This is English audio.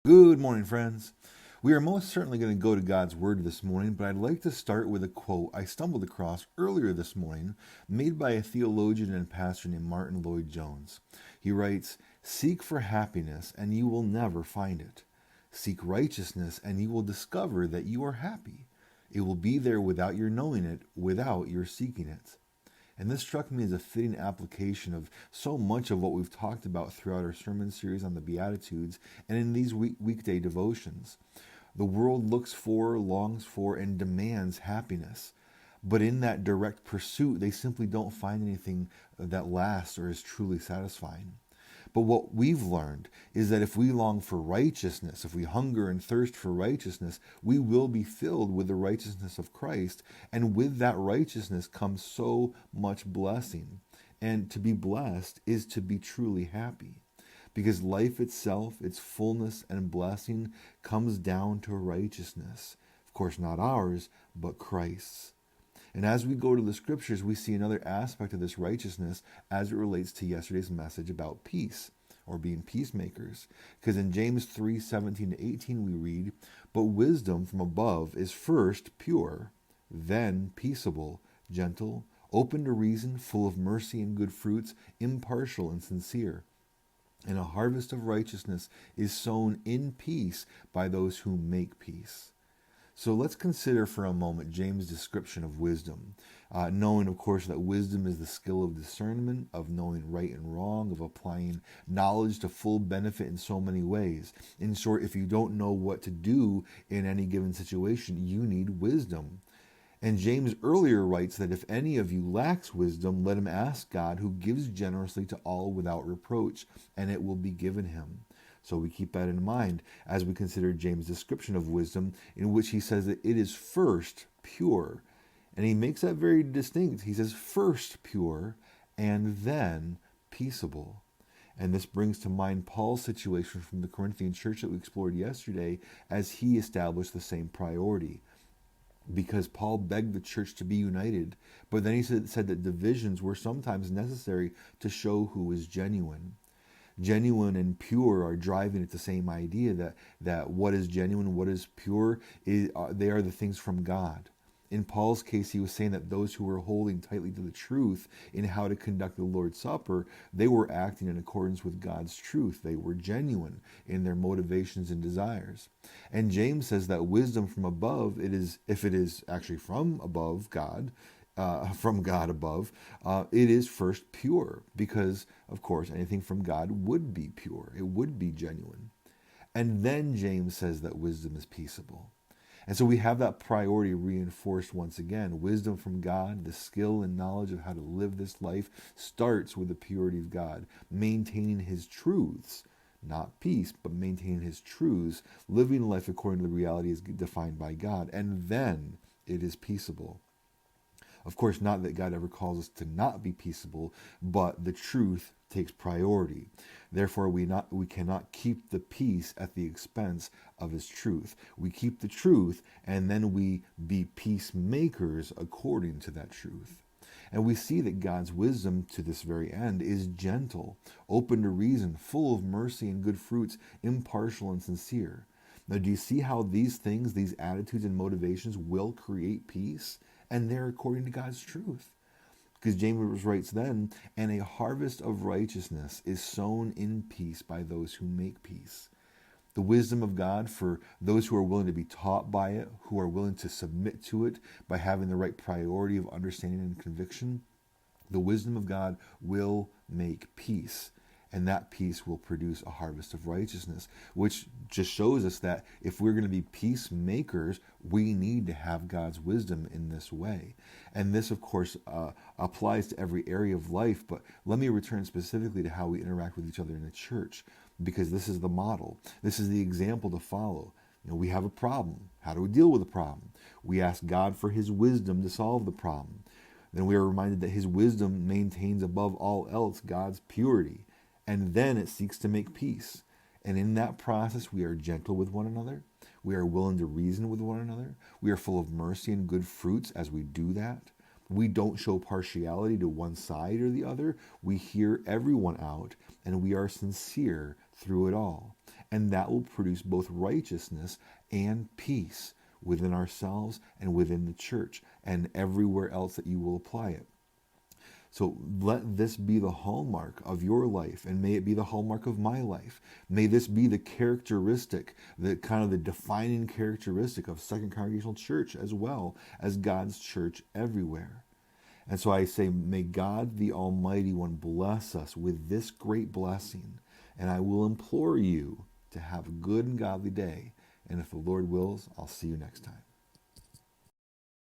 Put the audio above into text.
Good morning, friends. We are most certainly going to go to God's Word this morning, but I'd like to start with a quote I stumbled across earlier this morning, made by a theologian and pastor named Martin Lloyd-Jones. He writes, "Seek for happiness, and you will never find it. Seek righteousness, and you will discover that you are happy. It will be there without your knowing it, without your seeking it." And this struck me as a fitting application of so much of what we've talked about throughout our sermon series on the Beatitudes and in these weekday devotions. The world looks for, longs for, and demands happiness. But in that direct pursuit, they simply don't find anything that lasts or is truly satisfying. But what we've learned is that if we long for righteousness, if we hunger and thirst for righteousness, we will be filled with the righteousness of Christ. And with that righteousness comes so much blessing. And to be blessed is to be truly happy. Because life itself, its fullness and blessing, comes down to righteousness. Of course, not ours, but Christ's. And as we go to the scriptures, we see another aspect of this righteousness as it relates to yesterday's message about peace, or being peacemakers. Because in James 3:17-18 we read, "But wisdom from above is first pure, then peaceable, gentle, open to reason, full of mercy and good fruits, impartial and sincere. And a harvest of righteousness is sown in peace by those who make peace." So let's consider for a moment James' description of wisdom, knowing, of course, that wisdom is the skill of discernment, of knowing right and wrong, of applying knowledge to full benefit in so many ways. In short, if you don't know what to do in any given situation, you need wisdom. And James earlier writes that if any of you lacks wisdom, let him ask God, who gives generously to all without reproach, and it will be given him. So we keep that in mind as we consider James' description of wisdom, in which he says that it is first pure. And he makes that very distinct. He says first pure and then peaceable. And this brings to mind Paul's situation from the Corinthian church that we explored yesterday, as he established the same priority. Because Paul begged the church to be united, but then he said that divisions were sometimes necessary to show who was genuine. Genuine and pure are driving at the same idea that what is genuine, what is pure, they are the things from God. In Paul's case, he was saying that those who were holding tightly to the truth in how to conduct the Lord's Supper, they were acting in accordance with God's truth. They were genuine in their motivations and desires. And James says that wisdom from above, if it is actually from above God, from God above, it is first pure, because, of course, anything from God would be pure. It would be genuine. And then James says that wisdom is peaceable. And so we have that priority reinforced once again. Wisdom from God, the skill and knowledge of how to live this life, starts with the purity of God, maintaining his truths. Not peace, but maintaining his truths, living life according to the reality as defined by God. And then it is peaceable. Of course, not that God ever calls us to not be peaceable, but the truth takes priority. Therefore, we cannot keep the peace at the expense of his truth. We keep the truth, and then we be peacemakers according to that truth. And we see that God's wisdom to this very end is gentle, open to reason, full of mercy and good fruits, impartial and sincere. Now, do you see how these things, these attitudes and motivations will create peace? And they're according to God's truth. Because James writes then, "And a harvest of righteousness is sown in peace by those who make peace." The wisdom of God for those who are willing to be taught by it, who are willing to submit to it by having the right priority of understanding and conviction, the wisdom of God will make peace. And that peace will produce a harvest of righteousness, which just shows us that if we're going to be peacemakers, we need to have God's wisdom in this way. And this, of course, applies to every area of life, but let me return specifically to how we interact with each other in the church, because this is the model. This is the example to follow. We have a problem. How do we deal with the problem? We ask God for his wisdom to solve the problem. Then we are reminded that his wisdom maintains above all else God's purity. And then it seeks to make peace. And in that process, we are gentle with one another. We are willing to reason with one another. We are full of mercy and good fruits as we do that. We don't show partiality to one side or the other. We hear everyone out, and we are sincere through it all. And that will produce both righteousness and peace within ourselves and within the church and everywhere else that you will apply it. So let this be the hallmark of your life, and may it be the hallmark of my life. May this be the characteristic, the kind of the defining characteristic of Second Congregational Church as well as God's church everywhere. And so I say, may God the Almighty One bless us with this great blessing. And I will implore you to have a good and godly day. And if the Lord wills, I'll see you next time.